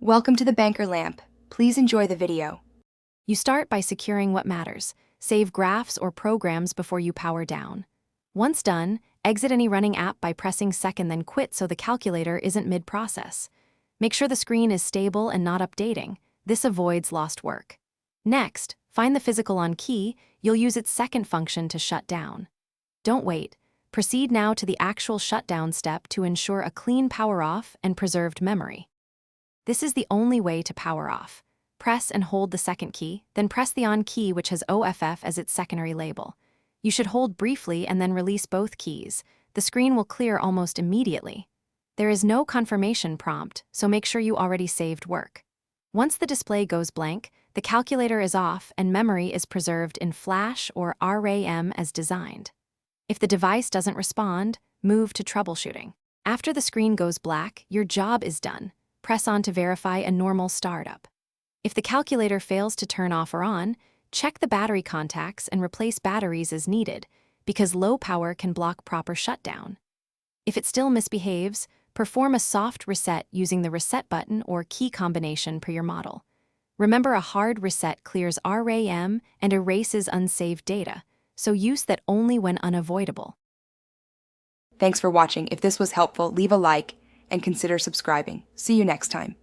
Welcome to the Banker Lamp. Please enjoy the video. You start by securing what matters. Save graphs or programs before you power down. Once done, exit any running app by pressing second, then quit so the calculator isn't mid-process. Make sure the screen is stable and not updating. This avoids lost work. Next, find the physical on key. You'll use its second function to shut down. Don't wait. Proceed now to the actual shutdown step to ensure a clean power off and preserved memory. This is the only way to power off. Press and hold the second key, then press the on key, which has OFF as its secondary label. You should hold briefly and then release both keys. The screen will clear almost immediately. There is no confirmation prompt, so make sure you already saved work. Once the display goes blank, the calculator is off and memory is preserved in Flash or RAM as designed. If the device doesn't respond, move to troubleshooting. After the screen goes black, your job is done. Press on to verify a normal startup. If the calculator fails to turn off or on, check the battery contacts and replace batteries as needed, because low power can block proper shutdown. If it still misbehaves, perform a soft reset using the reset button or key combination per your model. Remember, a hard reset clears RAM and erases unsaved data, so use that only when unavoidable. Thanks for watching. If this was helpful, leave a like and consider subscribing. See you next time.